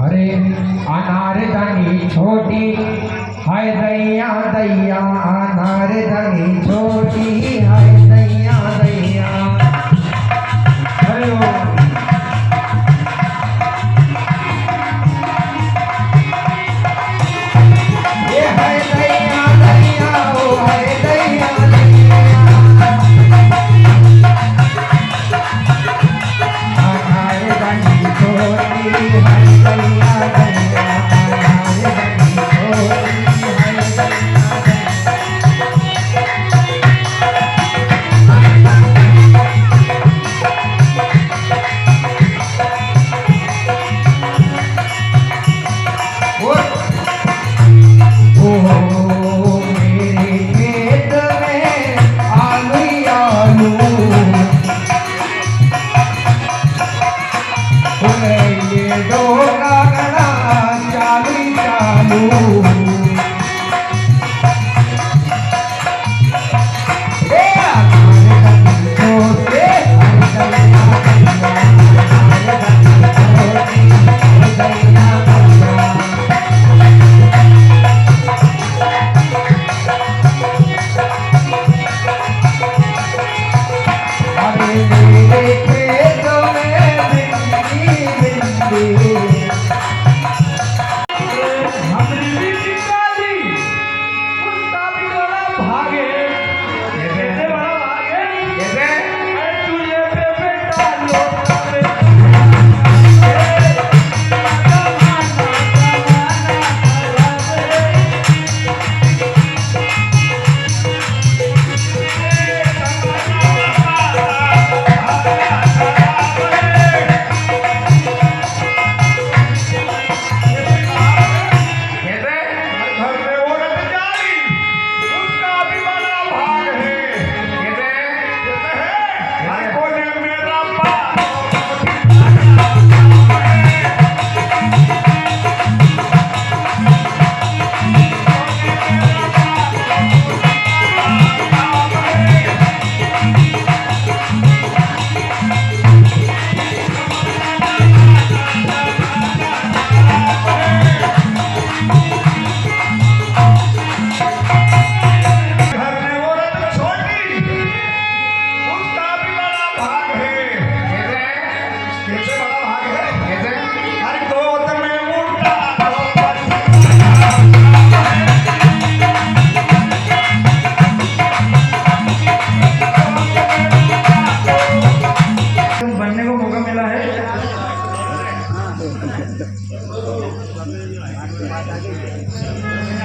अरे अनार धनी छोटी हाय दैया दैया, अनार धनी छोटी हाय दैया दैया। अरे ये हाय दैया दैया, ओ हाय दैया दैया। अनार धनी छोटी हाय दैया दैया, अनार धनी छोटी हाय दैया दैया।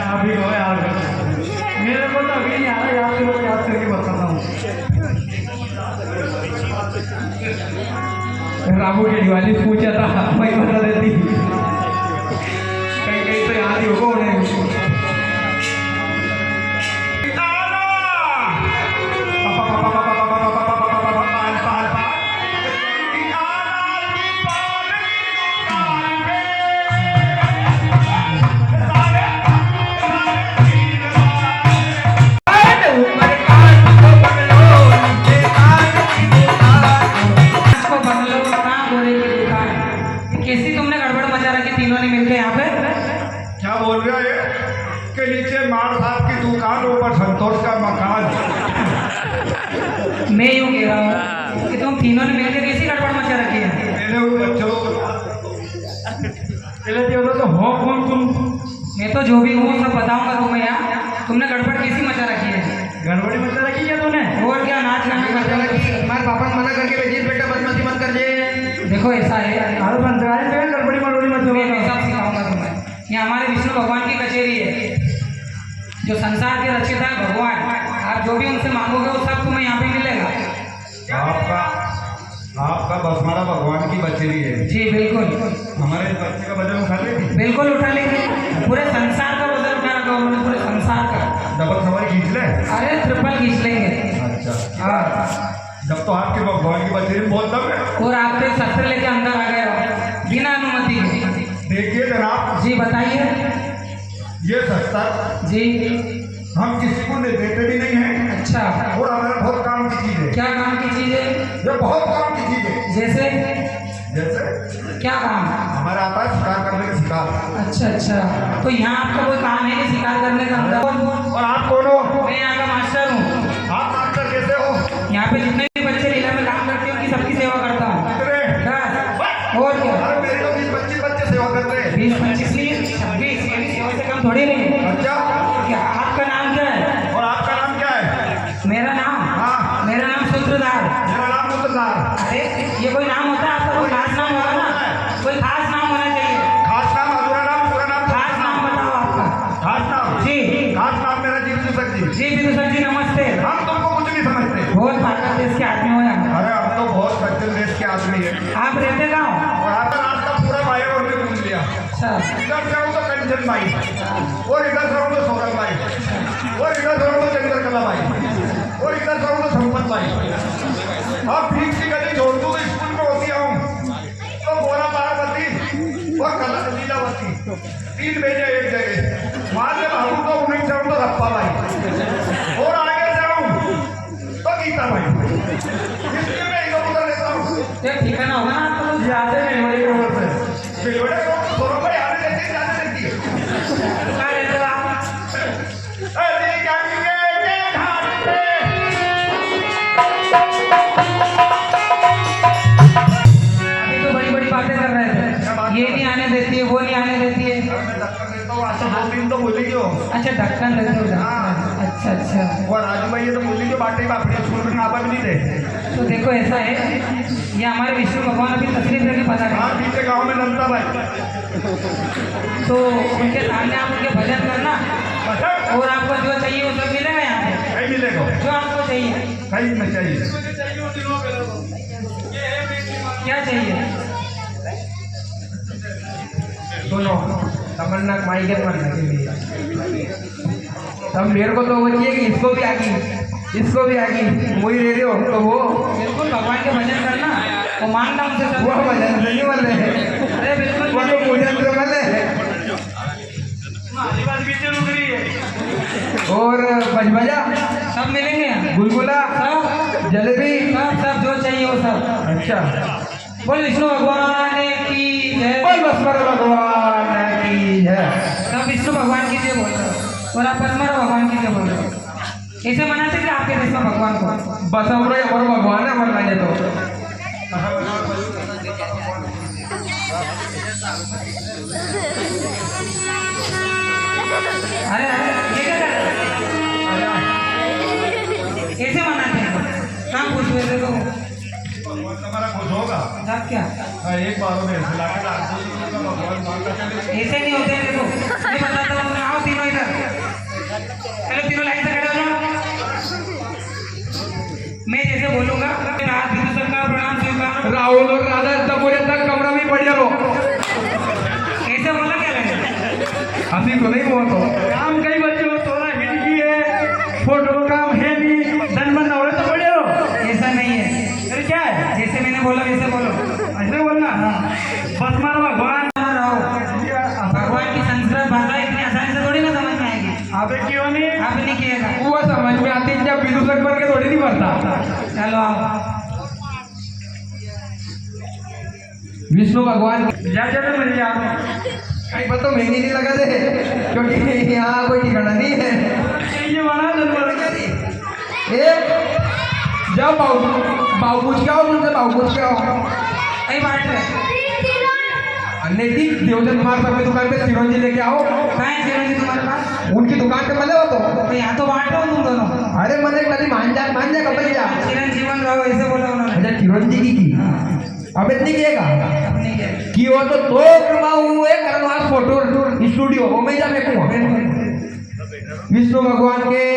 अभी हो यार, मेरे को तो अभी नहीं आ रहा, याद करो, याद करके बताता हूँ। रामू की दिवाली पूछा था, मैं बता देती, कहीं कहीं तो याद ही होगा उन्हें। कैसी तुमने गड़बड़ मचा रखी तीनों ने मिलकर यहाँ पे? क्या बोल रहा है कि नीचे मार साहब की दुकान, ऊपर संतोष का मकान। मैं यूँ कह रहा हूँ कि तुम तीनों ने मिलकर कैसी गड़बड़ मचा रखी है? मैंने वो बच्चों तो हो कौन तुम? मैं तो जो भी हूँ सब बताऊंगा तुम्हें। यहाँ तुमने गड़बड़ कैसी मचा रखी है? गड़बड़ी मचा रखी क्या तूने? और क्या, नाच गाना करते रखी? हमारे पापा ने मना करके भेजिए बेटा, बदमाशी मत कर दे। देखो ऐसा है, अरे पंचवारी में गड़बड़ी मरोड़ी मत मैं सब सिखाऊंगा तुम्हें। ये हमारे विष्णु भगवान की कचेरी है। जो संसार के रचयिता है भगवान, आप जो भी उनसे मांगोगे वो सब तुम्हें यहाँ पे मिलेगा। आपका बसमारा भगवान की बचेरी है। जी बिल्कुल। हमारे बच्चे का वजन उठा लेगी? बिल्कुल उठा लेंगे, पूरे संसार का वजन उठा रखा उन्होंने, पूरे संसार का। डबल सवारी खींच ले? अरे ट्रिपल खींच लेंगे। अच्छा हाँ, जब तो आपके भगवान की बचेरी बहुत दम है। और आप पे शस्त्र लेके अंदर आ गए हो बिना अनुमति के। देखिए जनाब, जी बताइए। ये शस्त्र जी हम किसी को देते भी नहीं है। अच्छा, और हमारे बहुत काम की चीज है। क्या काम की चीज है? ये बहुत काम की चीज है। जैसे जैसे क्या काम? हमारा आता है शिकार करने का शिकार। अच्छा अच्छा, तो यहाँ आपका कोई काम है नहीं शिकार करने का? और आप कौन हो? मैं यहाँ का मास्टर हूँ। आप मास्टर कैसे हो? यहाँ पे जितने भी बच्चे लीला में काम करते हैं उनकी सबकी सेवा करता हूँ। कितने? बस, और क्या? अरे मेरे तो 20-25 बच्चे सेवा करते हैं। 20-25 नहीं 26, ये भी सेवा से कम थोड़ी नहीं। अच्छा, क्या आपका नाम क्या है? और आपका नाम क्या है? मेरा नाम? हाँ, मेरा नाम सूत्रधार। मेरा नाम मुस्तफा। अरे ये कोई नाम होता है आपका? कोई खास नाम होगा ना, कोई खास नाम होना चाहिए। खास नाम, अधूरा नाम, पूरा नाम? खास नाम बताओ आपका। खास नाम? जी खास नाम मेरा जी विदुषक जी। जी विदुषक जी नमस्ते। हम तुमको कुछ नहीं समझते। बहुत भारत देश के आदमी हो यहाँ। अरे हम तो बहुत सज्जन देश के आदमी है। आप रहते कहाँ हो? और आपका रास्ता पूरा मायावर ने पूछ लिया। अच्छा, इधर से आऊँ तो कंचन भाई, और इधर से आऊँ तो सोरल भाई, और इधर से आऊँ तो चंद्रकला भाई, और इधर से आऊँ तो संपत भाई। अब ठीक सी गली छोड़ दूँ तो स्कूल में होती आऊँ तो बोरा पार्वती और कला लीलावती, 3 भेजे एक जगह। मान ले भागू तो उन्हीं से आऊँ तो रप्पा भाई, और आगे से आऊँ तो गीता भाई। इसलिए मैं इधर उधर लेता हूँ। ये ठिकाना होगा ना आपका? तो जाते बिलवड़े के रोड पे, बिलवड़े रोड पे सोरल भाई आने देती है, जाने देती है। कहाँ रहते हो आप? अरे गंगे के घाट पे अभी तो बड़ी बड़ी बातें कर रहे थे, ये नहीं आने देती है, वो नहीं आने देती है। मैं धक्का देता हूँ, आज तो 2 दिन तो बोली क्यों? अच्छा ढक्कन देते हो? हाँ। अच्छा अच्छा, और राजू भाई ये तो बोली क्यों? बाटे बापड़ी स्कूल में नापा भी नहीं थे। तो देखो ऐसा है, ये हमारे विष्णु भगवान अभी तशरीफ लेके पता हाँ, है, पीछे गाँव में नलता भाई। तो उनके सामने आप उनके भजन करना, और आपको जो चाहिए वो सब मिलेगा यहाँ पे। कहीं मिलेगा? जो आपको चाहिए। कहीं में चाहिए। क्या चाहिए? सुनो, तमन्ना माई के मरने के लिए तब मेरे को तो वो चाहिए कि इसको भी आगी, इसको भी आगी, वही ले रहे हो तो वो बिल्कुल भगवान के भजन करना, वो मांगना उनसे सब। वो भजन से नहीं बोल रहे, अरे बिल्कुल वो तो भोजन से बोल रहे। पीछे रुक रही है। और बजबजा, सब मिलेंगे यहाँ। गुलगुला, सब जलेबी, सब सब जो चाहिए वो सब। अच्छा, बोल विष्णु भगवान की जय। बोल बसमर भगवान की जय। सब विष्णु भगवान की जय बोल रहे हो, और आप बसमर भगवान की जय बोल रहे हो। ऐसे मनाते थे आपके देश में भगवान को? बस हम लोग और भगवान है मरना है तो अरे ये क्या कर रहे हो? ऐसे मनाते हैं काम पूछ रहे थे तो हमारा खुश होगा। आप क्या एक बार में ऐसे लाके डाल दो, भगवान मांगता चले। ऐसे नहीं होते हैं? देखो मैं बताता हूँ, आओ तीनों इधर, चलो तीनों लाइन से खड़े हो जाओ। मैं जैसे बोलूंगा रात विदुषक का प्रणाम स्वीकार। राहुल और राधा तब बोले तक कमरा में पड़ जाओ। ऐसे बोला क्या लगेगा? अभी तो नहीं हुआ तो काम कई बच्चे हो, तोरा हिंदी है, फोटो काम है नहीं, धन बन हो तो बड़े हो। ऐसा नहीं है, अरे क्या है? जैसे मैंने बोला वैसे बोलो। ऐसे बोलना। बस मारो भगवान। भगवान की संस्कृत भाषा इतनी आसानी से थोड़ी ना समझ में आएगी। अबे क्यों नहीं? आप नहीं किएगा। वो समझ में आती है जब विदुषक बन के थोड़ी नहीं बनता। चलो आओ। विष्णु भगवान जा चलो मिल जा। कहीं पर तो महंगी नहीं लगा दे, क्योंकि यहाँ कोई ठिकाना नहीं है। ये बना दो। जाओ बाबू पूछ के आओ, उनसे बाबू पूछ के आओ। कई बात है नैतिक देवजन कुमार सर की दुकान पे चिरंजी लेके आओ। कहाँ है चिरंजी तुम्हारे पास? उनकी दुकान पे मिले हो तो यहाँ तो बांट रहा हूँ तुम दोनों। अरे मैंने कभी मान जा कपड़े जा। चिरंजीवन रहो ऐसे बोला उन्होंने। अच्छा चिरंजी की अब इतनी किएगा अपने के कि वो तो करवाऊँ एक करवास फोटो स्टूडियो वो मैं जा फेंकूंगा। विष्णु भगवान के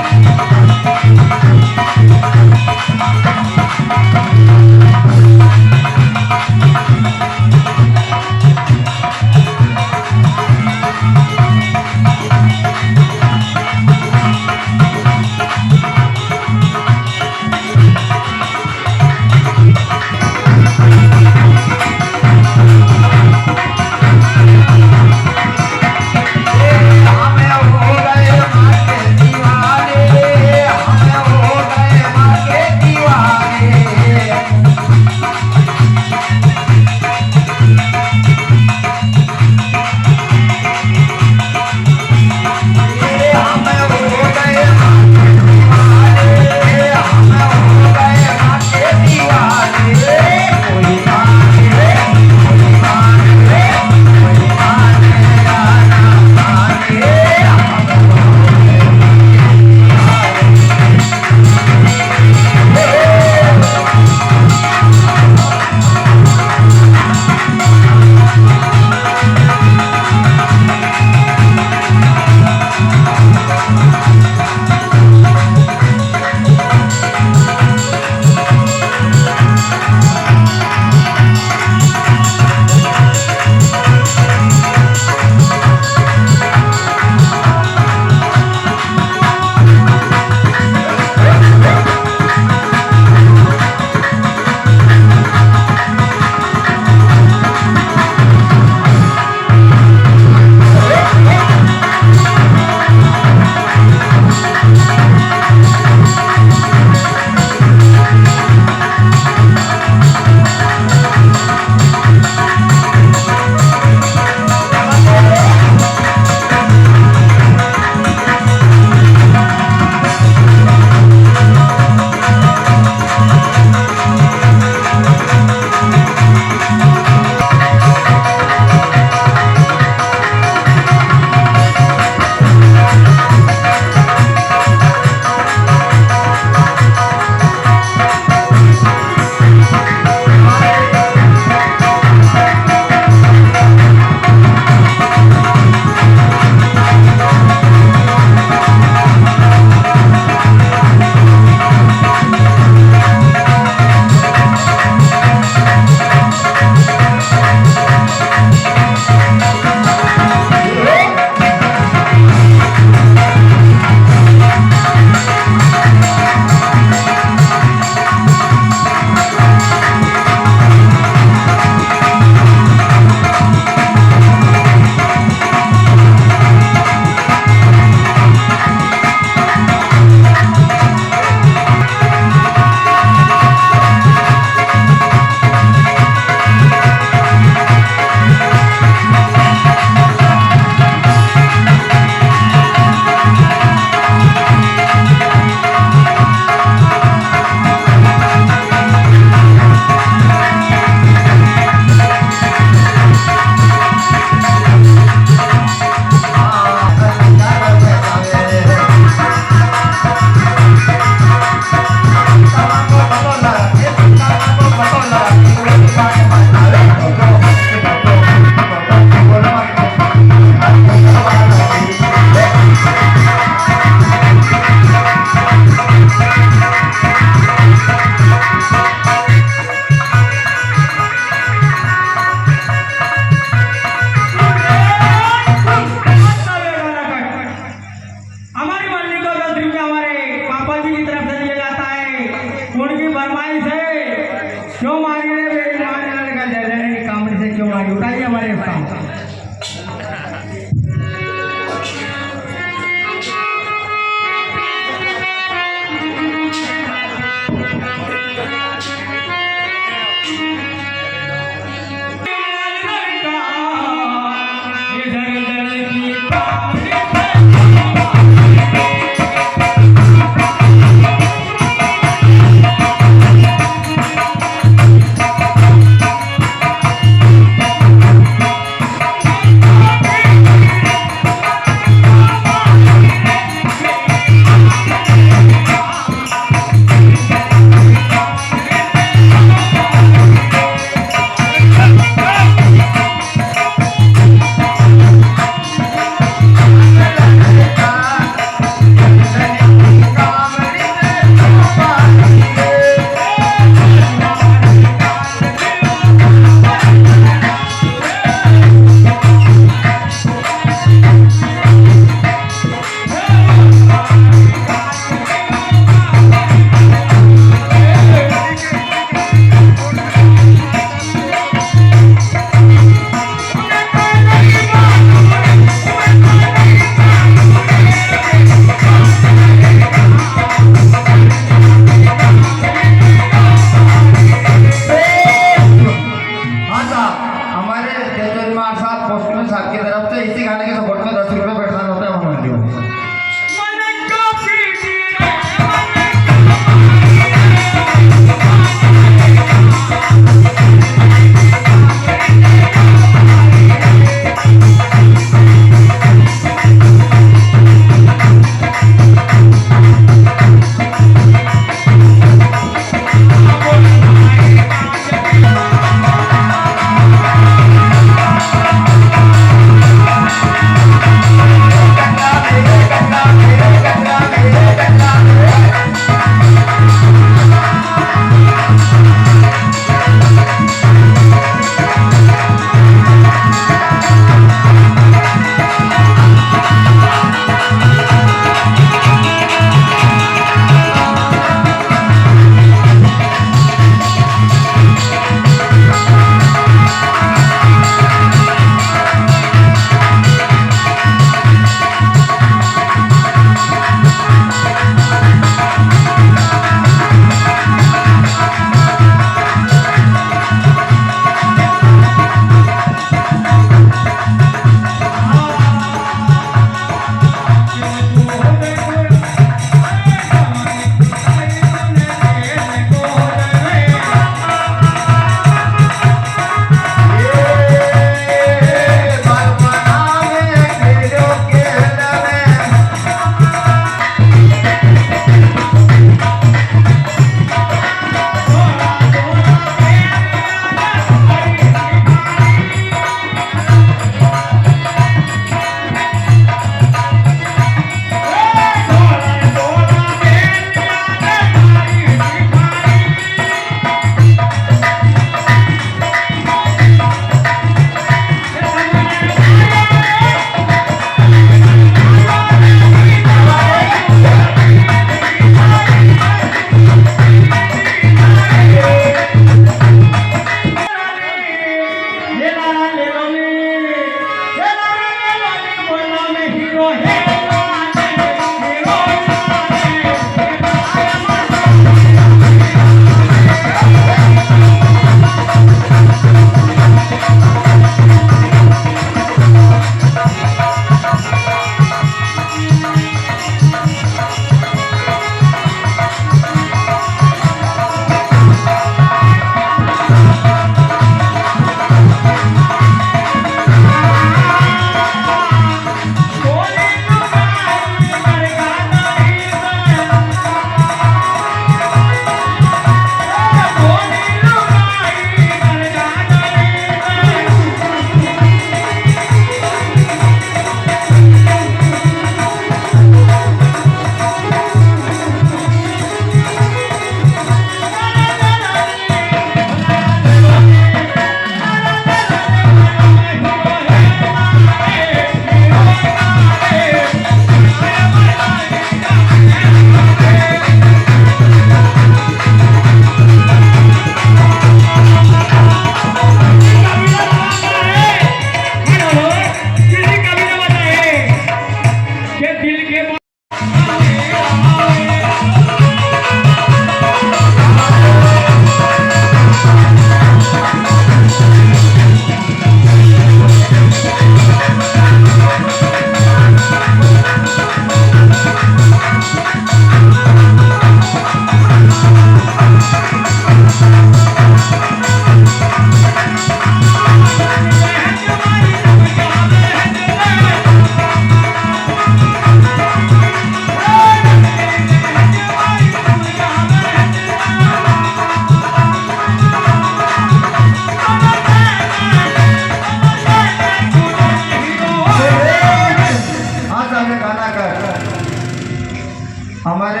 हमारे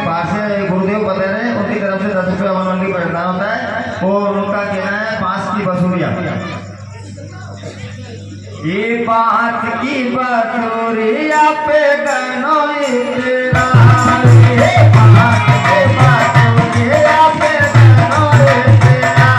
पास गुरुदेव बता रहे उनकी तरफ से 10 रुपये अमनवंडी पड़ना होता है और उनका कहना है 5 की बसूलिया। ये 5 की बसूलिया पे गनो तेरा, ये 5 की बसूलिया पे गनो तेरा।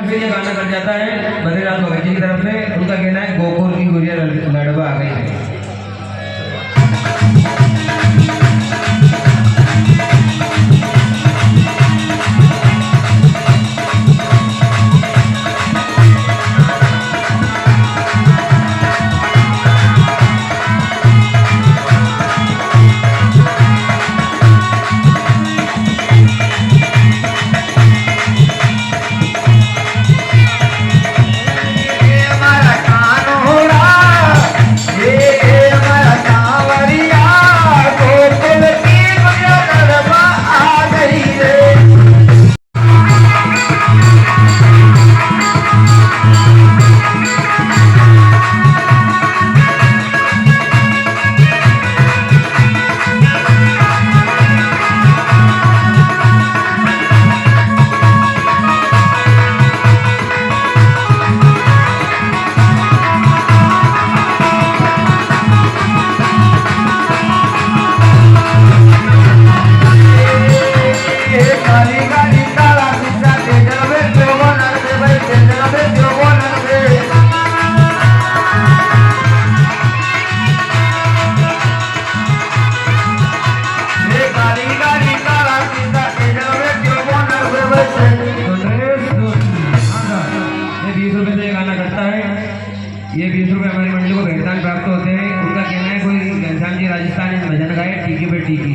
फिर ये गाना कर जाता है बद्रीनाथ भगत जी की तरफ से। उनका कहना है गोकुल की गुड़िया लड़वा आ गई है। ये 20 रुपये हमारी मंडली को भेंटदान प्राप्त होते हैं। उनका कहना है कोई घनश्याम जी राजस्थानी भजन गाए टीकी पे टीकी।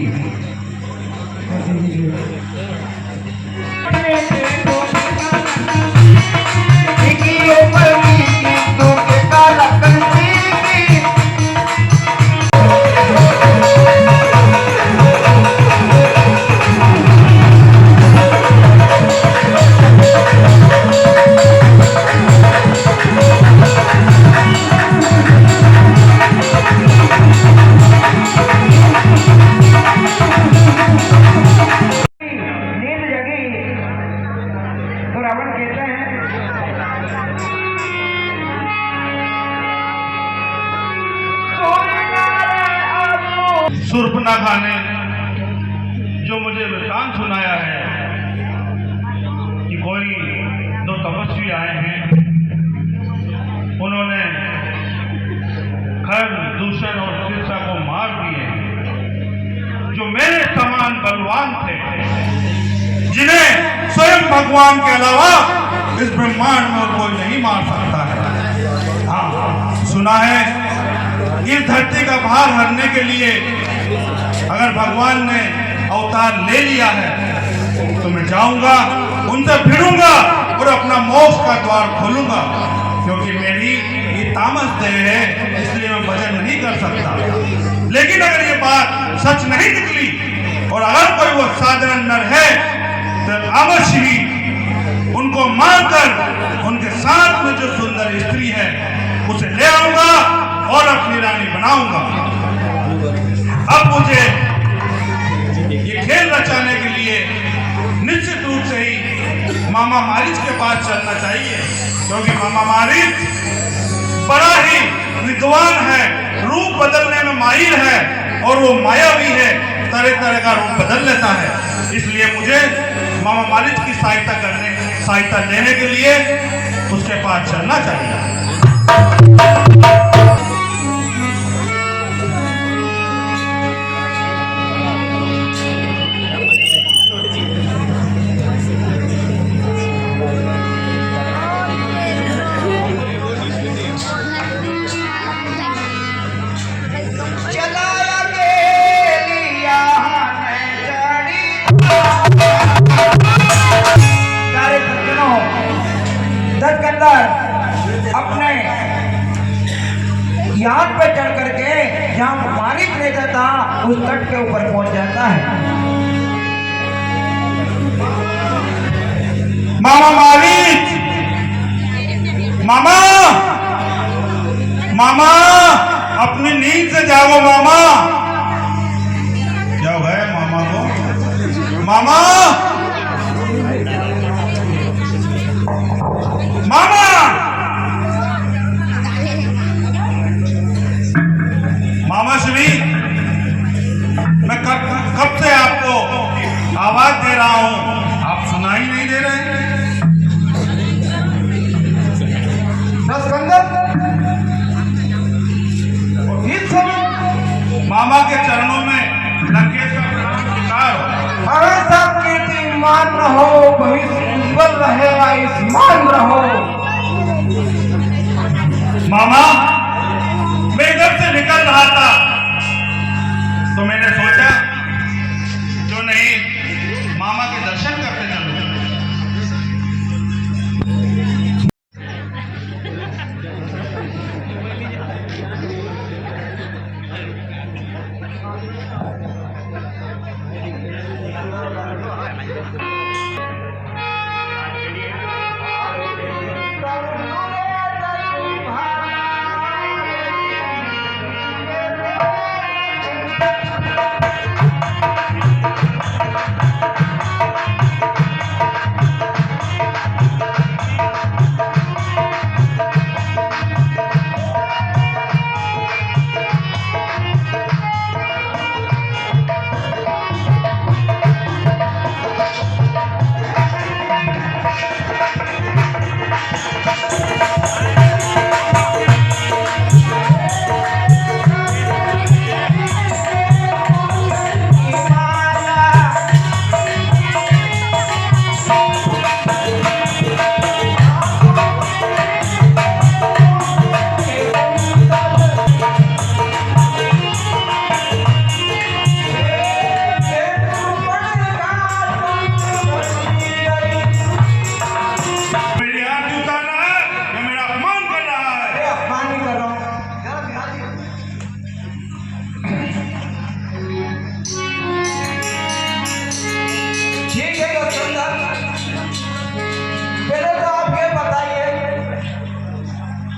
शूर्पणखा ने जो मुझे वृतांत सुनाया है कि कोई 2 तपस्वी आए हैं, उन्होंने खर दूषण और शीर्षा को मार दिए, जो मेरे समान बलवान थे, जिन्हें स्वयं भगवान के अलावा इस ब्रह्मांड में कोई नहीं मार सकता है। हाँ, सुना है इस धरती का भार हरने के लिए अगर भगवान ने अवतार ले लिया है तो मैं जाऊंगा, उनसे भिड़ूंगा और अपना मोक्ष का द्वार खोलूंगा, क्योंकि मेरी ये तामस देह है, इसलिए मैं भजन नहीं कर सकता। लेकिन अगर ये बात सच नहीं निकली और अगर कोई वो साधारण नर है तो अवश्य ही उनको मारकर उनके साथ में जो सुंदर स्त्री है उसे ले आऊंगा और अपनी रानी बनाऊंगा। अब मुझे ये खेल रचाने के लिए निश्चित रूप से ही मामा मारिच के पास चलना चाहिए, क्योंकि मामा मारिच बड़ा ही विद्वान है, रूप बदलने में माहिर है और वो मायावी है, तरह तरह का रूप बदल लेता है। इसलिए मुझे मामा मारिच की सहायता लेने के लिए उसके पास चलना चाहिए। अपने याद पे चढ़ करके जहाँ मारिच रहता था उस तट के ऊपर पहुंच जाता है। मामा मारिच, मामा मामा अपनी नींद से जागो मामा। क्या है मामा को? मामा मामा मामा श्री, मैं कब से आपको आवाज दे रहा हूं, आप सुनाई नहीं दे रहे। मामा के चरणों में लंकेश का प्रणाम स्वीकार हो। हमेशा कीर्तिमान रहो, भविष्य उज्जवल रहे, आयुष्मान रहो। मामा मैं घर से निकल रहा था तो मैंने सोचा क्यों नहीं मामा के दर्शन करते चलूं।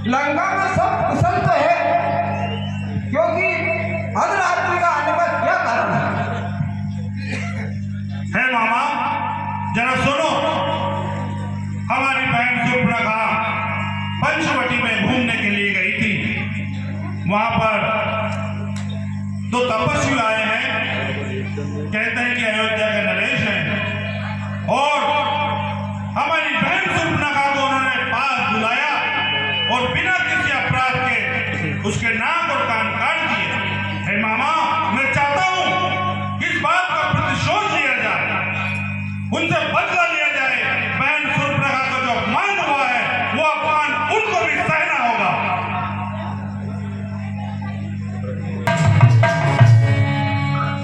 लंका में सब कुशल तो है, क्योंकि अधरात्रि का आने का क्या कारण है मामा? जरा सुनो, हमारी बहन सुप्रभा पंचवटी में घूमने के लिए गई थी। वहां पर दो तपस्वी आए हैं, कहते हैं कि अयोध्या के नरेश हैं, और हमारी बहन सुप्रभा को उन्होंने पास बुलाया और बिना किसी अपराध के उसके नाक और कान काट दिए। हे मामा, मैं चाहता हूं इस बात का प्रतिशोध लिया जाए, उनसे बदला लिया जाए। बहन सुप्रभा का जो अपमान हुआ है वो अपमान उनको भी सहना होगा।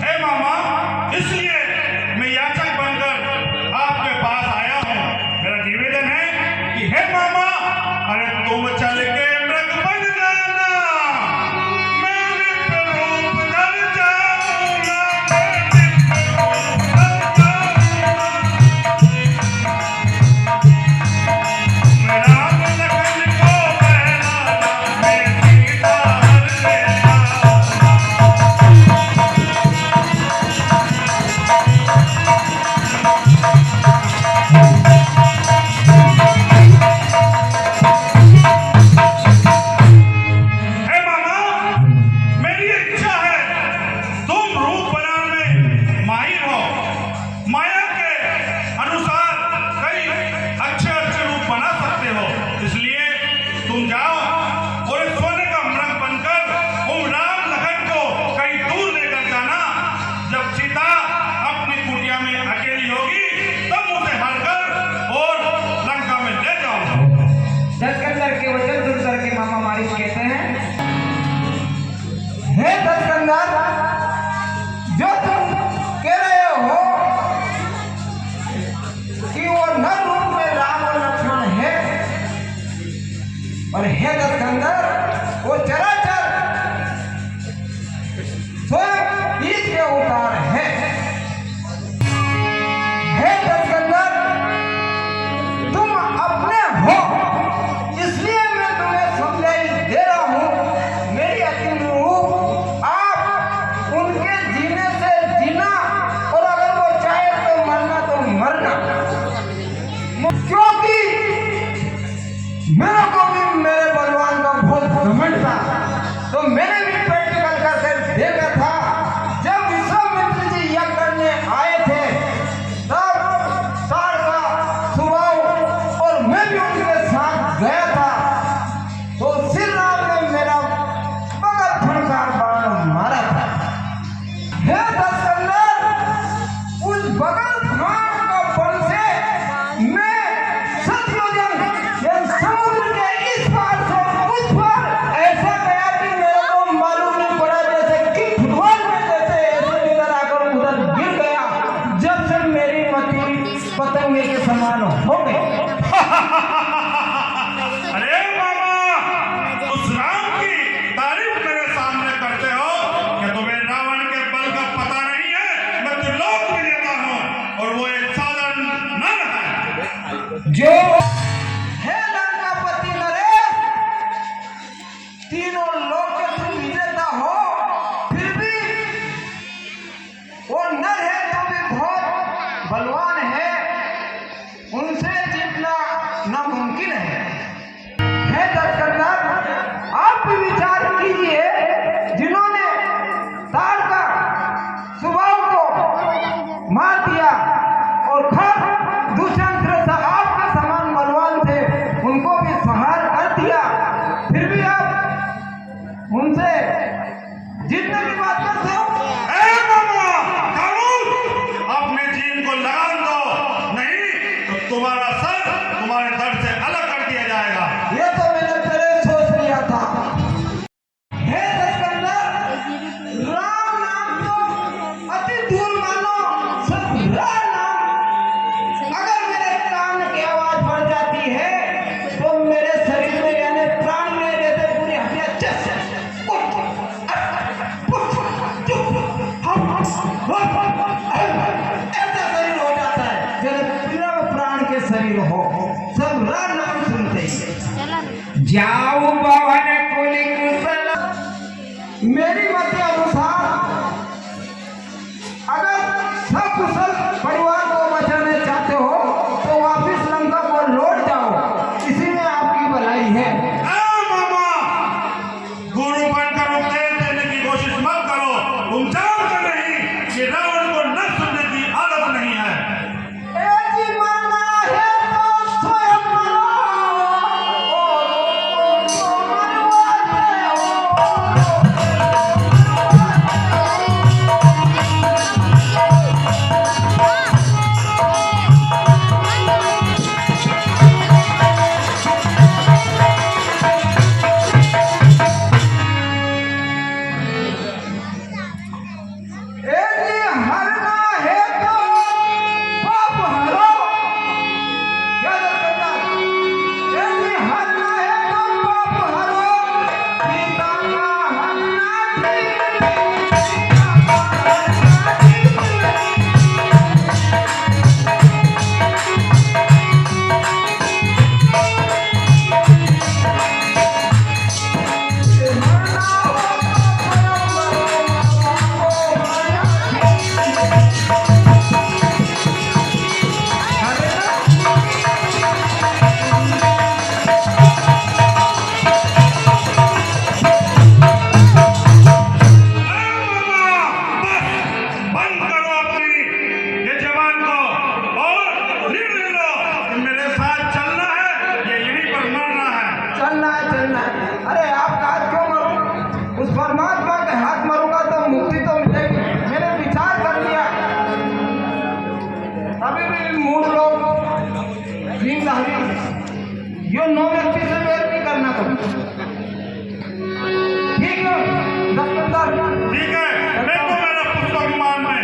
हे मामा, इसलिए बगल भाग का बल से मैं सतयुजन या समुद्र के इस पार से उस पार ऐसा गया कि मेरे को मालूम नहीं पड़ा, जैसे कि फुटबॉल में जैसे ऐसे इधर आकर उधर गिर गया, जब से मेरी मति पतंगे के समान हो गई। अरे मामा, उस राम की तारीफ मेरे सामने करते हो कि तुम्हें रावण के बल का पता नहीं है। मैं त्रिलोक विजेता हूँ और वो एक साधारण नर है। जो है लंकापति नरेश, तीनों लोक के तुम विजेता हो, फिर भी वो नर है तो भी बहुत बलवान है, उनसे जीतना नामुमकिन है। दशकंदर, आप भी विचार कीजिए, जिन्होंने ताड़का सुबाहु को मार दिया और खर दुष्यंत आपके समान बलवान थे, उनको भी संहार कर दिया, फिर भी आप उनसे जीतने की बात करते हो। ए मामा, खामोश! अपने जीन को लगान दो, नहीं तो तुम्हारा सर तुम्हारे दर्द से अलग कर दिया जाएगा। ये तो मैंने पहले सोच लिया था। हे दशकंदर, राम नाम तो अति दूर मानो, सब राम नाम अगर मेरे कान की आवाज बढ़ जाती है तो मेरे शरीर में यानी प्राण में रहते पूरी हड्डियां ऐसा शरीर हो जाता है जैसे बिना प्राण के शरीर हो। सब राम नाम सुनते ही जाओ भवन कुल कुशल। मेरी मत के अनुसार अगर सकुशल परिवार को बचाना चाहते हो तो वापिस लंका को लौट जाओ, इसी में आपकी भलाई है। मामा, गुरु बनकर उपदेश देने की कोशिश मत करो। तुम जानते नहीं कि रावण को न सुनने की आदत नहीं है। जी मानना है तो स्वयं मानो, यो 9 व्यक्ति से वेर नहीं करना तुम। ठीक है दशकंदर, ठीक है, देखो मेरा पुष्प विमान में।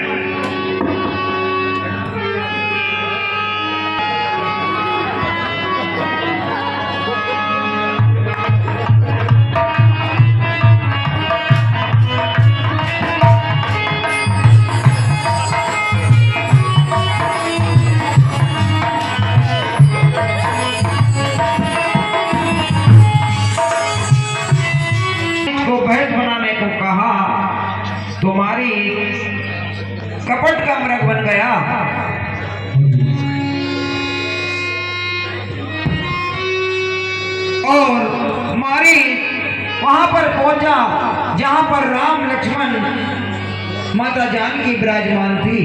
बैठ बनाने को कहा, तुम्हारी कपट का मृग बन गया। और मारी वहां पर पहुंचा जहां पर राम लक्ष्मण माता जानकी विराजमान थी।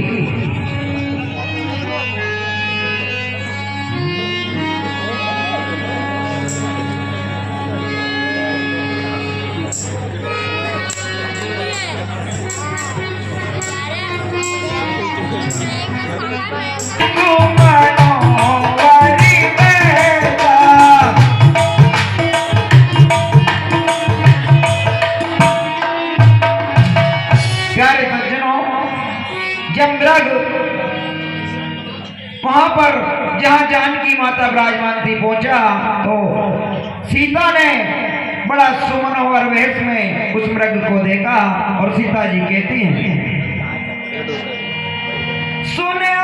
प्यारे सज्जनों, जब मृग वहां पर जहां जानकी माता विराजमान थी पहुंचा तो सीता ने बड़ा सुमनोहर वेश में उस मृग को देखा और सीता जी कहती हैं, सुने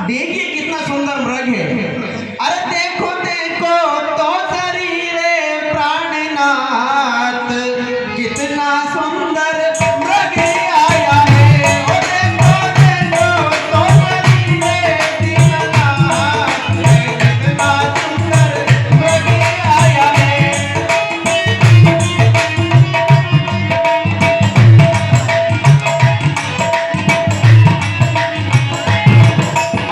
देखिए कितना सुंदर मृग है। अरे देखो देखो तो शरीरे प्राणनाथ, कितना सुंदर मृग आया है। ओ देखो देखो तो शरीरे दीननाथ, कितना सुंदर मृग आया है।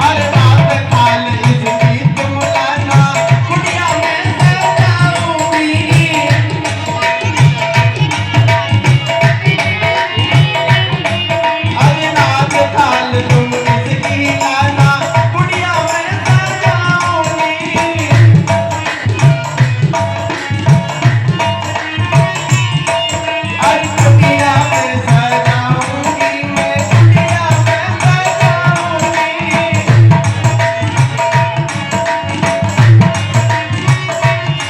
अरे रात काल इसकी तुम लाना, कुटिया में सजाऊंगी। अरे रात काल तुम इसकी लाना, कुटिया में सजाऊंगी। अरे कुटिया में सजाऊंगी, मैं कुटिया में सजाऊंगी।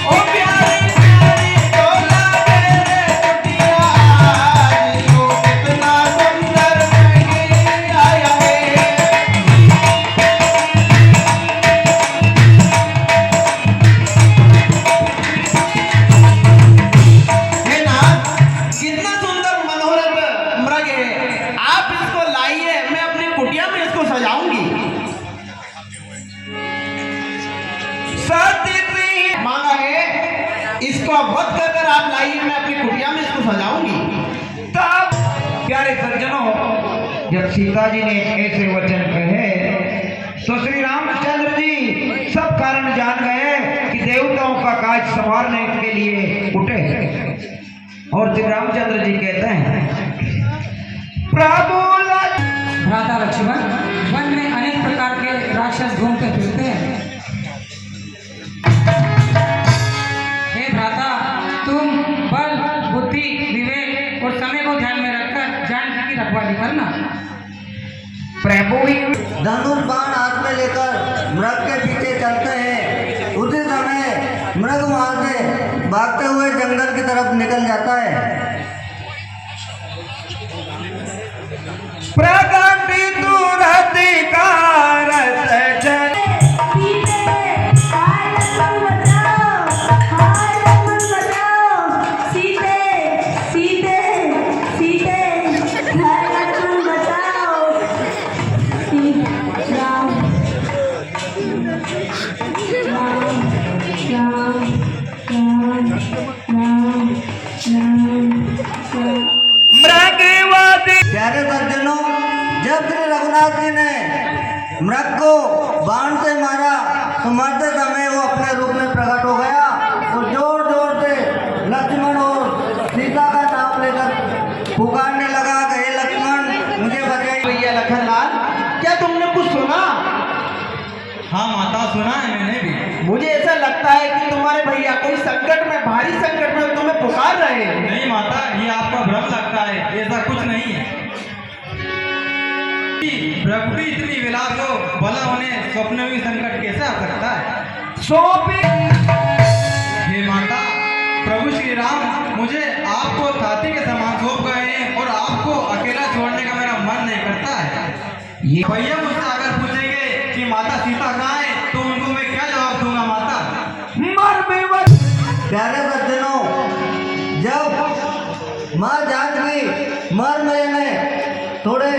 ओ प्यारी प्यारी डोला मेरे कुटिया आज, ओ कितना सुंदर मृग आया है। हे नाथ, कितना सुंदर मनोहर मृग है। आप इसको लाइए, मैं अपनी कुटिया में इसको सजाऊंगी। सती मांगा है, इसको अब वध कर आप लाइए, मैं अपनी कुटिया में इसको सजाऊंगी। तब प्यारे सज्जनों, जब सीता जी ने ऐसे वचन कहे तो श्री रामचंद्र जी सब कारण जान गए कि देवताओं का काज संभालने के लिए उठे। और श्री रामचंद्र जी कहते हैं, प्रभु भ्राता लक्ष्मण, वन में अनेक प्रकार के राक्षस घूमते फिरते हैं। हे भ्राता, तुम बल, बुद्धि, विवेक और समय को ध्यान में रखकर जानकी की रखवाली करना। प्रभु ही धनुष बाण हाथ में लेकर मृग के पीछे चलते हैं। उसी समय मृग वहां से भागते हुए जंगल की तरफ निकल जाता है। प्रगति दुरधिकार जन मृगवादी। प्यारे सज्जनों, जब श्री रघुनाथ जी ने मृग को बाण से मारा तो मरते समय वो अपने रूप में प्रकट हो गया और जोर जोर से लक्ष्मण और सीता का नाम लेकर पुकारने लगा कि हे लक्ष्मण, मुझे बचाइए। भैया लखनलाल, क्या तुमने कुछ सुना? हाँ माता, सुना है मैंने भी। मुझे ऐसा लगता है कि तुम्हारे भैया कोई संकट में, भारी संकट में तुम्हें पुकार रहे हैं। नहीं माता, ये आपका भ्रम लगता है, ऐसा कुछ नहीं है। प्रकृति इतनी विलास हो, भला उन्हें स्वप्न में भी संकट कैसे आ सकता है? सोपी हे माता, प्रभु श्री राम मुझे आपको साथी के समान सौंप गए हैं और आपको अकेला छोड़ने का मेरा मन नहीं करता है। ये भैया मुझसे अगर पूछेंगे कि माता सीता कहाँ है, तो उनको मैं क्या जवाब दूंगा माता? मर बेवस। प्यारे सज्जनों, जब माँ जानकी मर में थोड़े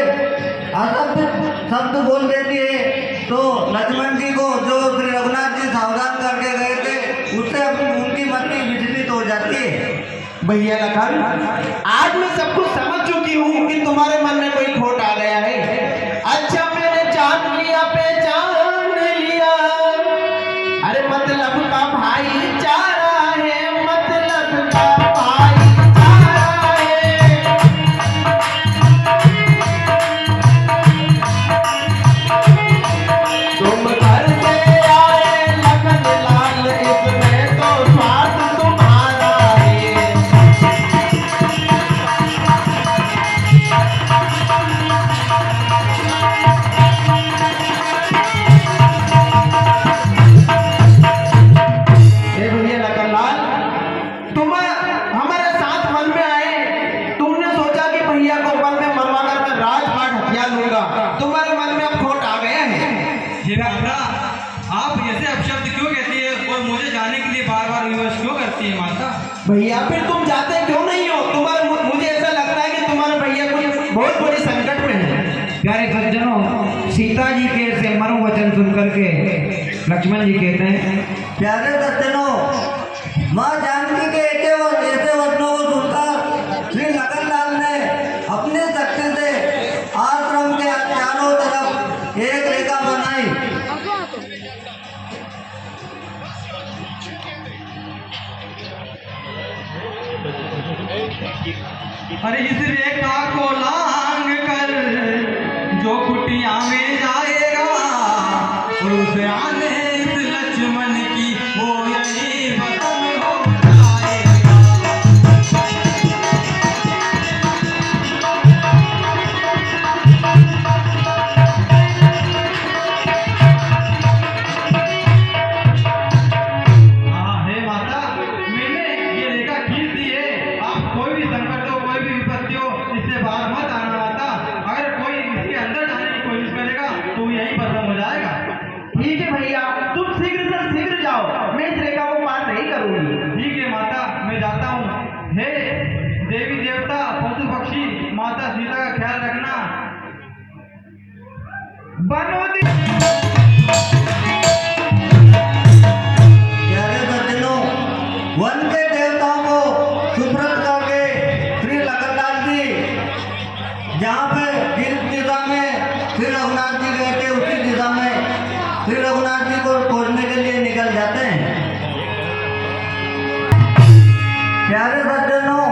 असभ्य शब्द बोल देती है तो लक्ष्मण जी को, जो श्री रघुनाथ जी सावधान करके गए थे, उससे उनकी मति विचलित हो जाती है। भैया लखन, आज मैं सब कुछ समझ चुकी हूँ कि तुम्हारे मन में कोई खोट आ गया है। अच्छा, मैंने जान लिया, पहचान लिया। अरे मतलब का भाईचारा है, मतलब का भाईचारा है। लूंगा। तुम्हारे मन में अब खोट आ गया है। हे माता, आप ऐसे अपशब्द क्यों कहती है और मुझे जाने के लिए बार बार विवश क्यों करती है माता? भैया फिर तुम जाते क्यों नहीं हो? मुझे ऐसा लगता है कि तुम्हारे भैया कोई बहुत बड़ी संकट में है। प्यारे सज्जनों, सीता जी के से मनोवचन सुनकर के लक्ष्मण जी कहते हैं, प्यारे सज्जनों, माँ जानकी के ऐसे वचनों को सुनकर श्री लखनलाल ने अपनी शक्ति से आश्रम के चारों तरफ एक रेखा बनाई। अरे इस रेखा को लांग कर जो कुटिया में जाएगा और उसे आने इस लक्ष्मण की वो यही वतन हो जाएगा। हाँ हे माता, मैंने ये रेखा खींच दी है। आप कोई भी संकट हो, कोई भी विपत्ति हो, इससे बाहर मत आना माता। अगर कोई इसके अंदर जाने की कोशिश करेगा तो यही खत्म हो जाएगा। ठीक है भैया, तुम शीघ्र से शीघ्र जाओ, मैं इस रेखा को पार नहीं करूंगी। ठीक है माता, मैं जाता हूँ। हे देवी देवता, पशु पक्षी, माता सीता का ख्याल रखना। बनोदी प्यारे सज्जनों, वन के देवताओं को सुप्रत करके श्री लखनलाल जी जहाँ पे जिस दिशा में श्री रघुनाथ जी गए थे उसी दिशा में श्री रघुनाथ जी को खोजने के लिए निकल जाते हैं। प्यारे सज्जनों,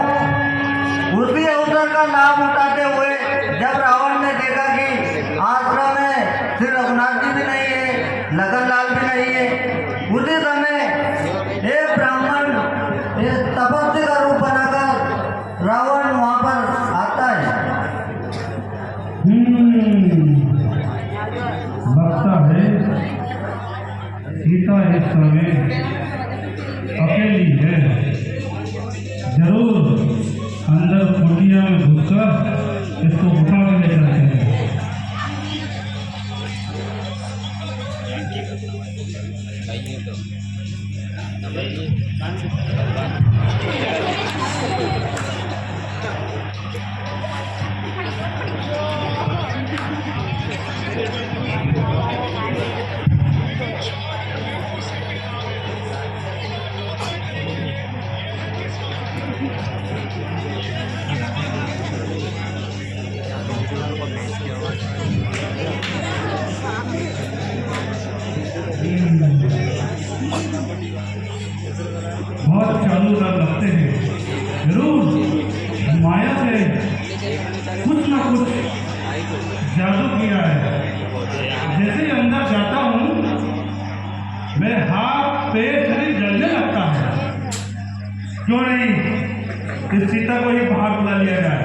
उसी अवसर का लाभ उठाते हुए जब रावण ने देखा कि आश्रम में श्री रघुनाथ जी भी नहीं है, लखनलाल भी नहीं है, उसी समय एक ब्राह्मण एक तपस्वी का रूप बनाकर रावण वहाँ पर आता है। लगता है सीता इस समय अकेली है। जरूर अंदर कुटिया में घुसकर इसको उठा के ले जाते हैं। बहुत चालू लगते हैं। जरूर माया से कुछ ना कुछ जादू किया है। जैसे ही अंदर जाता हूँ मेरे हाथ पैर शरीर जलने लगता है। क्यों नहीं इस सीता को ही बाहर बुला लिया जाए।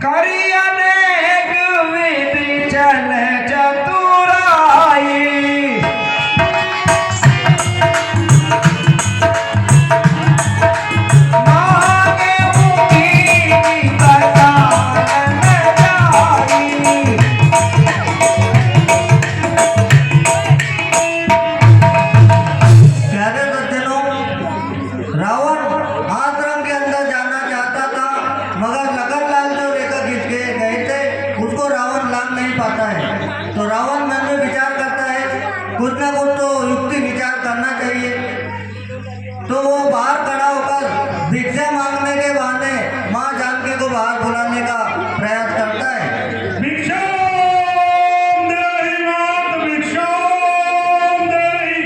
करिया अनेक विधि चल चतुराई, मांगे मुखी बसान जाई। प्यारे सज्जनों, रावण आश्रम के अंदर जाना चाहता था, मगर लखनलाल जो रेखा खींच के गए थे उसको रावण लांग नहीं पाता है। तो रावण मन में विचार करता है कुछ ना कुछ तो युक्ति विचार करना चाहिए। तो वो बाहर खड़ा होकर भिक्षा मांगने के बहाने माँ जानकी को बाहर बुलाने का प्रयास करता है। भिक्षाम देहि मात भिक्षाम देहि,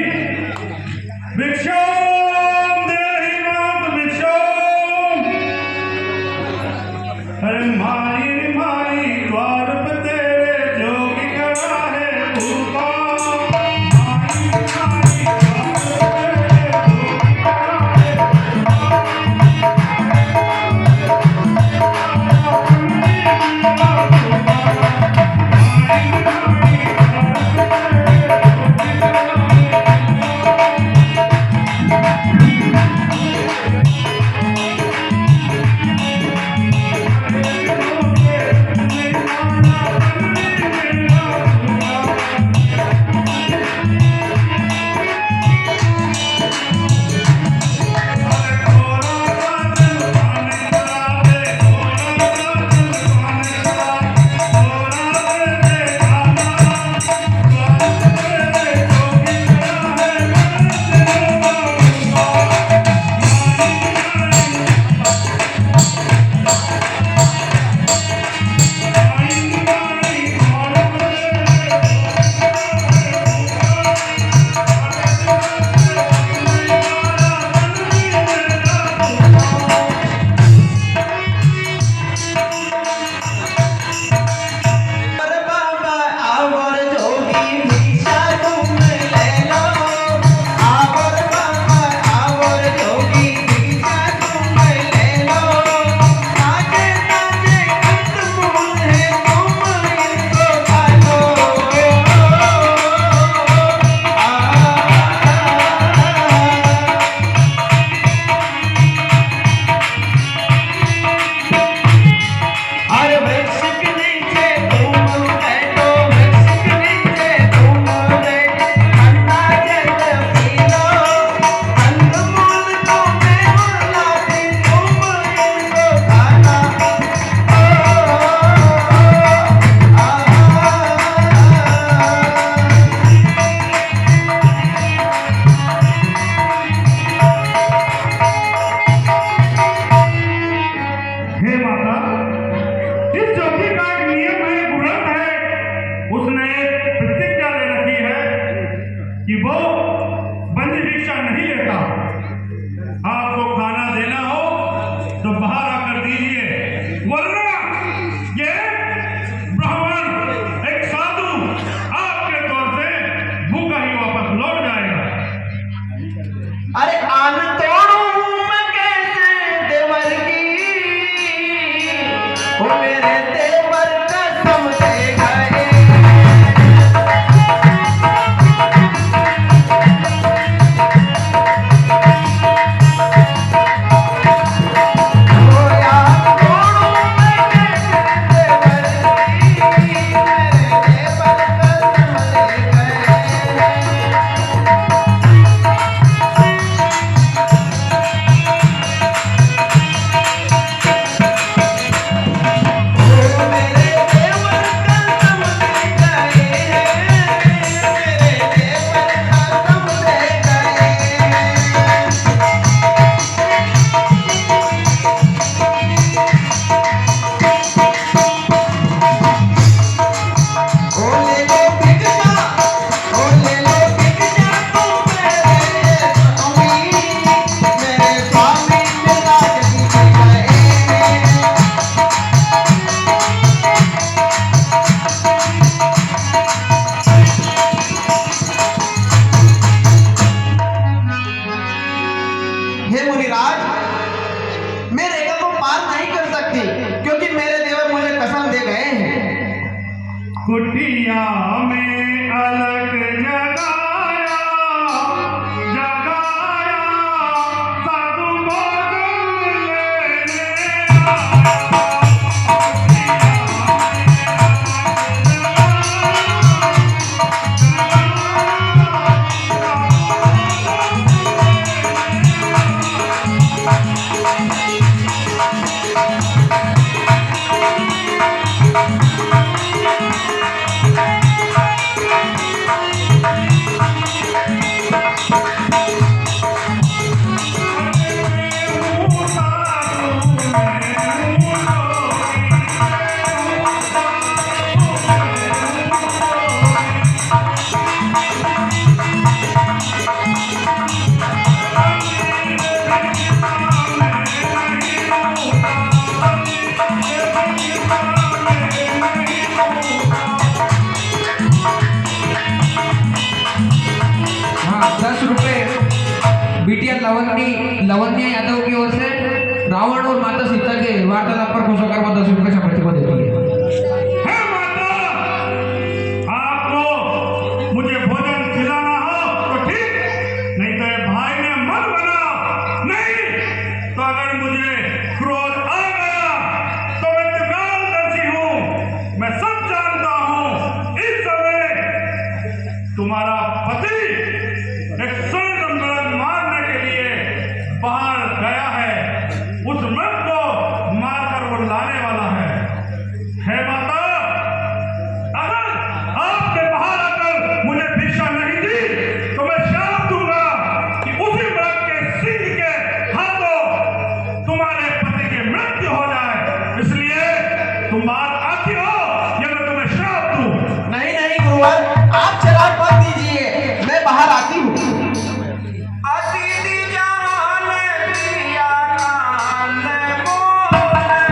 भिक्षाम देहि मात भिक्षाम। अरे माई माई द्वार पे तेरे जोगी खड़ा है भूखा। माई माई द्वार पे तेरे जोगी खड़ा है भूखा। में अलग जगाया जगाया साधु को जन्म लेने हाँ, 10 रुपए बिटिया लवन्या यादव की ओर से रावण और माता सीता के वार्तालाप पर खुश होकर वो 10 रुपए छपटी को देती है। हे माता, आपको मुझे भोजन खिलाना हो तो ठीक, नहीं तो ये भाई ने मत बनाओ। नहीं तो अगर मुझे क्रोध आ गया तो मैं त्रिकालदर्शी हूँ, मैं सब जानता हूँ। इस समय तुम्हारा पति एक स्वर्ण मृग मारने के लिए बाहर गया है, उस मृग को मारकर वो लाने वाला है। हे माता, अगर आपने बाहर आकर मुझे भिक्षा नहीं दी तो मैं श्राप दूंगा कि उसी मृग के सिंह के हाथों तुम्हारे पति की मृत्यु हो जाए। इसलिए तुम बाहर आती हो या मैं तुम्हें श्राप दूं? नहीं नहीं गुरुवर, आप शराब मत दीजिए, मैं बाहर आती हूँ। अतिथि जान दिया कान बोल पड़े।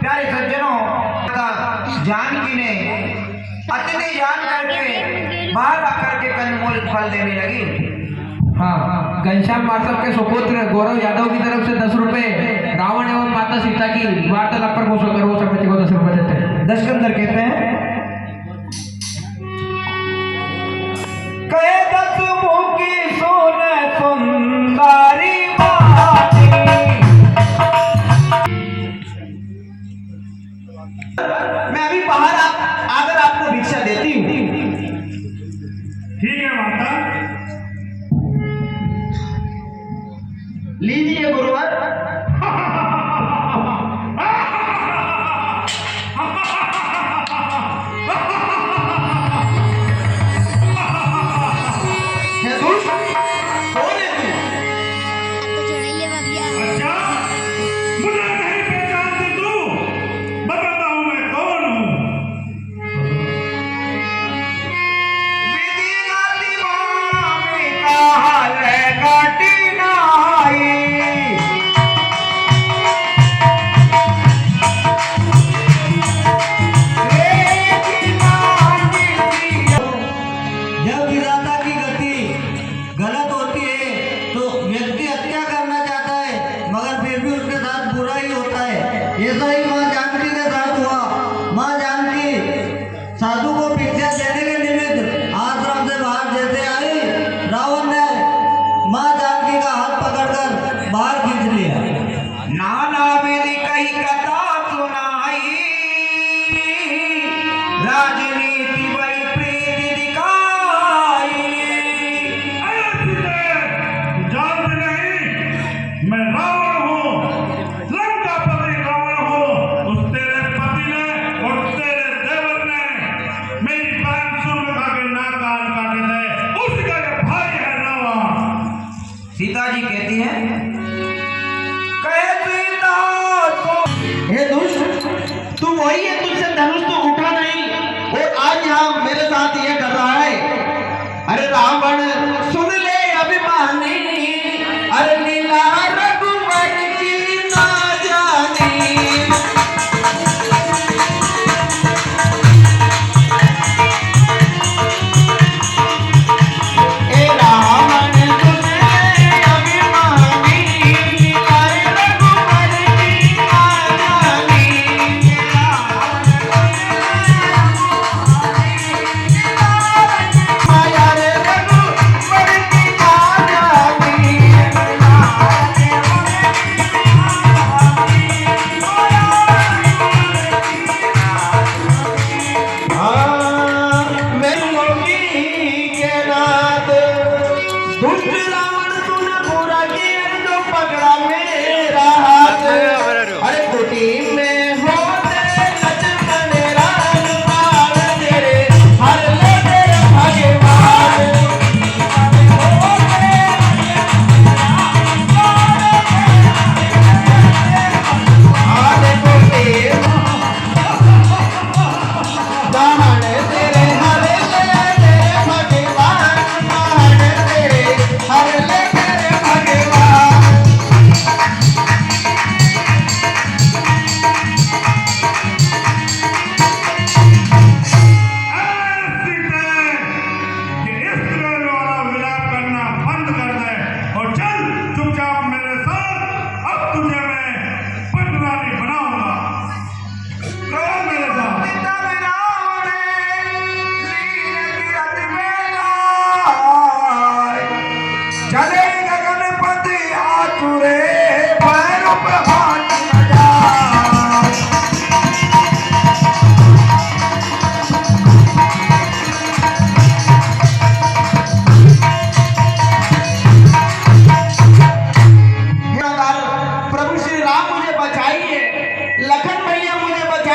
प्यारे सज्जनों, जानकी ने अतिथि जान करके बाहर आकर के कंदमूल फल देने लगी। हाँ, घनश्याम पार्षद के सुपुत्र गौरव यादव की तरफ से 10 रुपए, रावण एवं माता सीता की वार्तालाप पर खुश होकर वो समिति को 10 रुपए देते हैं। दशकंदर कहते हैं, कहे 10 मुखी सुन सुंदरी बाती। मैं अभी बाहर आकर आपको भिक्षा देती हूँ। ठीक है माता। लीजिए गुरुवर। है दुष्ट? कौन है तू? अच्छा, मुझे नहीं पहचानती तू? बताता हूँ मैं कौन हूँ। विधि गाती मामी काल काटी नाई। जब विधाता की गति गलत होती है तो व्यक्ति हत्या करना चाहता है, मगर फिर भी उसके साथ बुरा ही होता है। ऐसा ही माँ जानकी के साथ हुआ। माँ जानकी साधु को भिक्षा देने के निमित्त आश्रम से बाहर जैसे आई, रावण ने माँ जानकी का हाथ पकड़कर बाहर खींच लिया। नाना मेरी कही कथा सुनाई, राजनीति वही प्रीति दिखाई। अरे सीते, जानती नहीं मैं रावण हूँ, लंकापति रावण हूँ। उस तेरे पति ने और तेरे देवर ने मेरी बहन सुर्पनखा के नाक कान काटे थे, उसका ये भाई है रावण। सीता जी कहती हैं, कहे सीता तो हे दुष्ट, तू वही है, तुझसे धनुष तो उठा नहीं और आज यहाँ मेरे साथ ये कर रहा है। अरे रावण सुन ले अभिमानी, अरे लीला रघुवर की ना जानी।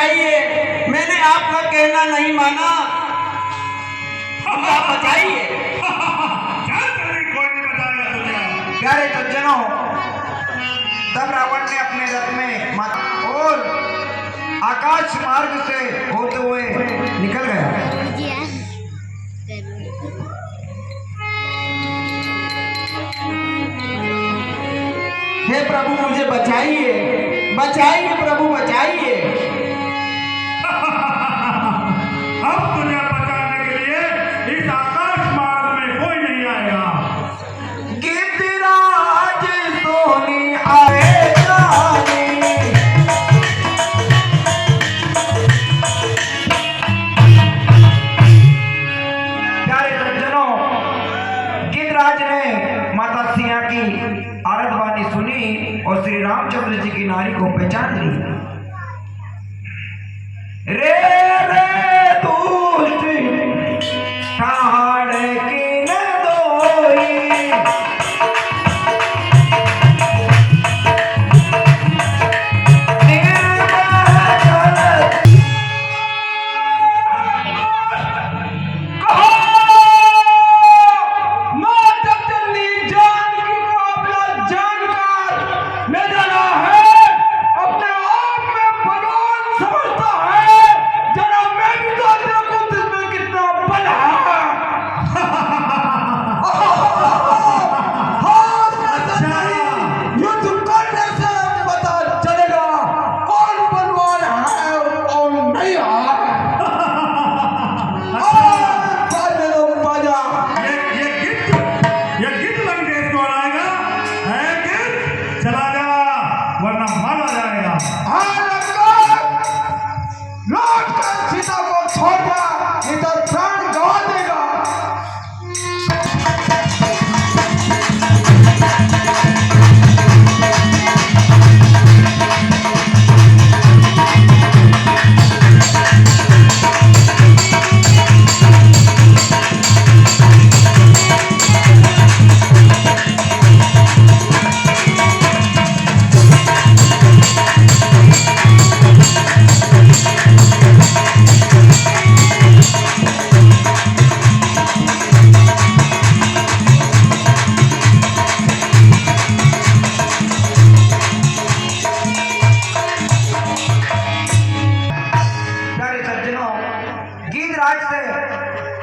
बचाइए, मैंने आपका कहना नहीं माना, आप बचाइए। कोई नहीं बचाएगा तुझे। प्यारे सज्जनों, तब रावण ने अपने रथ में माता और आकाश मार्ग से होते हुए निकल गया। हे प्रभु मुझे बचाइए, बचाइए प्रभु बचाइए। अब तुझे बचाने के लिए इस आकाश मार्ग में कोई नहीं आएगा। गिरिराज सोनी आए जानी। प्यारे सज्जनों, गिरिराज ने माता सिया की आरतवाणी सुनी और श्री रामचंद्र जी की नारी को पहचान ली। रे रे दुष्ट ठाड़ की न दोई।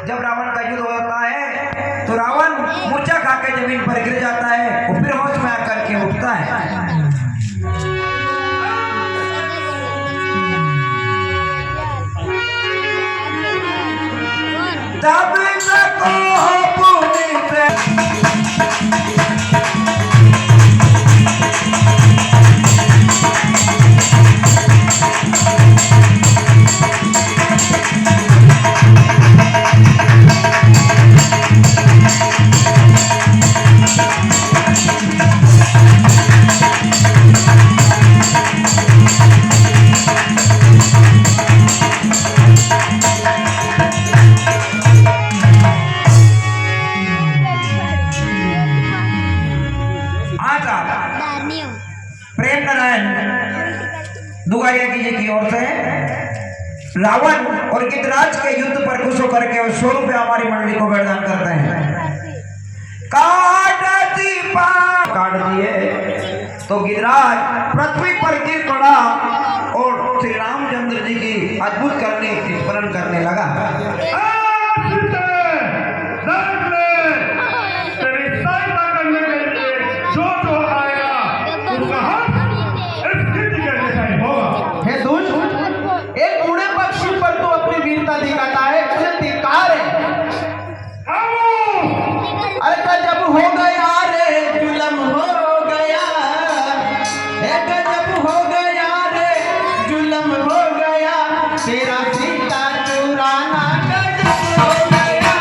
जब रावण का युद्ध होता है तो रावण मूर्छा खा के जमीन पर गिर जाता है और फिर होश में आकर के उठता है। तब तक पुलिस प्रेम नारायण दुगारिया कीजिए की ओर से रावण और गिरिराज के युद्ध पर खुश होकर के 100 रुपया हमारी मंडली को वरदान करते हैं। काट दिए तो गिरिराज पृथ्वी पर गिर पड़ा और श्री रामचंद्र जी की अद्भुत करने स्मरण करने लगा। एक बूढ़े पक्षी पर तो अपनी वीरता दिखाता है, उसे धिक्कार है। अरे गजब हो गया रे जुल्म हो गया, गजब हो गया रे जुल्म हो गया, तेरा सीता चुराना गजब हो गया।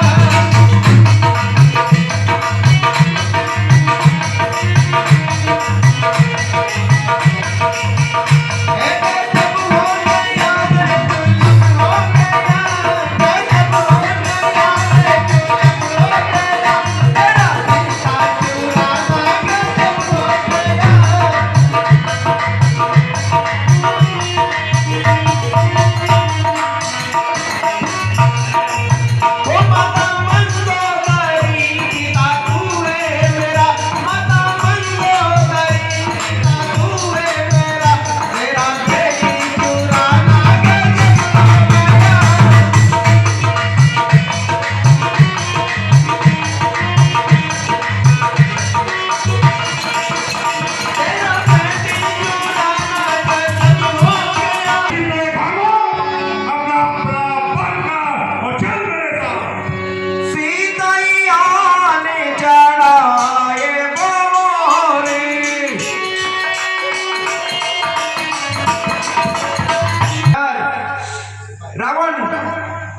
Thank you.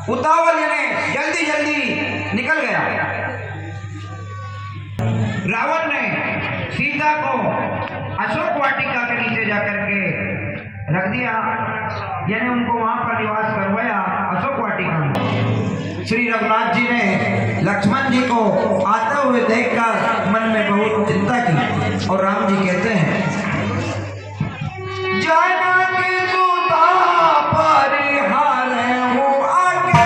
उतावल यानी जल्दी जल्दी निकल गया। रावण ने सीता को अशोक वाटिका के नीचे जाकर के रख दिया, यानी उनको वहां पर निवास करवाया अशोक वाटिका में। श्री रघुनाथ जी ने लक्ष्मण जी को आते हुए देखकर मन में बहुत चिंता की और राम जी कहते हैं, जानकी सुता परिहार हो आगे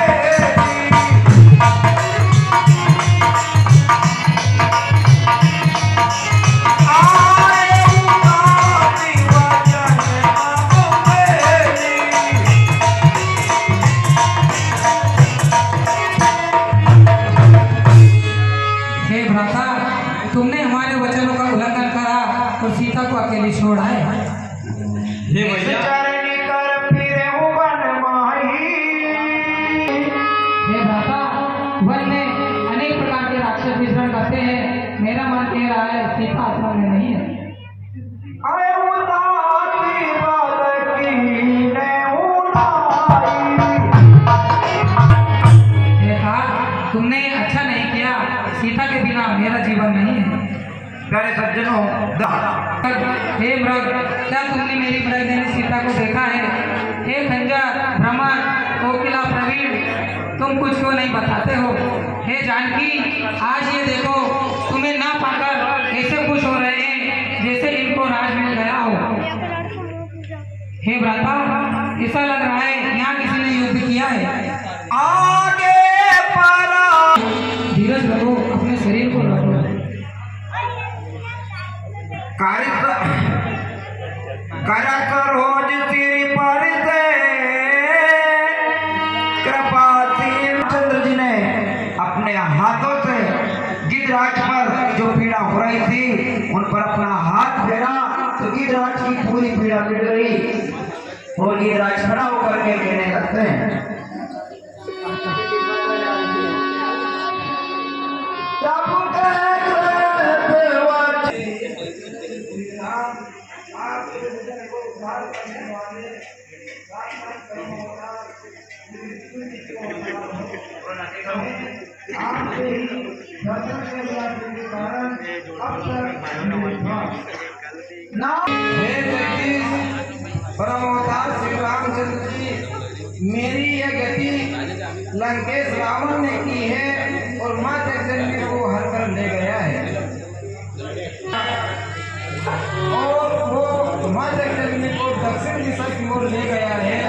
हे भ्राता, तुमने हमारे वचनों का उल्लंघन करा और सीता को अकेली छोड़ा है। हे भैया, हे भ्राता, वन में अनेक प्रकार के राक्षस विचरण करते हैं। मेरा मन कह रहा है सीता आसमान में नहीं है। हे कहा, तुमने अच्छा नहीं किया। सीता के बिना मेरा जीवन नहीं है। प्यारे सज्जनों, हे मृग, क्या तुमने मेरी मृगदेही सीता को देखा है? हे खंजर, भ्रमर, कोकिला, प्रवीण, तुम कुछ क्यों नहीं बताते हो? हे जानकी, आज ये देखो, तुम्हें ना पाकर ऐसे खुश हो रहे हैं जैसे इनको राज मिल गया हो। हे भ्राता, ऐसा लग रहा है यहाँ किसी ने युद्ध किया है। आगे पारा धीरज रखो, अपने शरीर को रखो। कर रोज सिर पर से कृपा चंद्र जी ने अपने हाथों से गिद्धराज पर जो पीड़ा हो रही थी उन पर अपना हाथ फेरा तो गिद्धराज की पूरी पीड़ा मिट गई और गिद्धराज खड़ा होकर के कहने लगते हैं, परम अवतार श्री रामचंद्र जी, मेरी यह गति लंकेश रावण ने की है और माँ जगदम्बी को हर कर ले गया है और वो माँ जगदम्बी को दक्षिण दिशा की ओर ले गया है।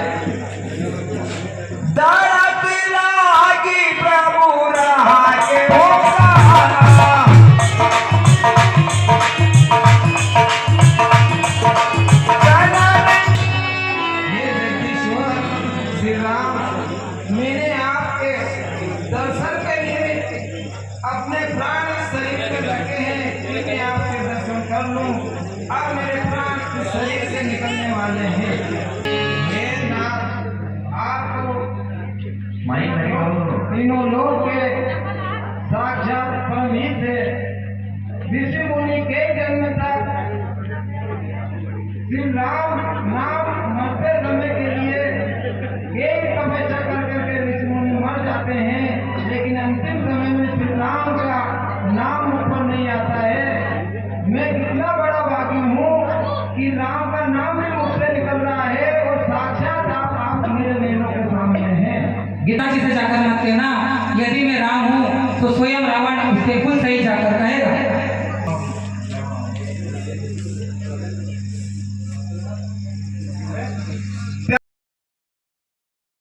दरद लागी प्रभु रहा के होगा श्री राम, मैंने आपके दर्शन के लिए अपने प्राण शरीर पे रखे हैं कि मैं आपके दर्शन कर लूं। अब मेरे प्राण शरीर से निकलने वाले हैं। हे नाथ, आपको तीनों लोग के साक्षात परमहित है। ऋषि मुनि के जन्म तक श्री राम नाम मरते समय के लिए एक तपस्या कर करके ऋषि मुनि मर जाते हैं, लेकिन अंतिम समय में श्री राम का नाम ऊपर नहीं आता है। मैं कितना बड़ा भागी हूँ कि राम का नाम भी मुझसे निकल रहा है और साक्षात आप मेरे नैनों के सामने हैं। गीता जी से जाकर मत कहना, यदि मैं राम हूँ तो स्वयं रावण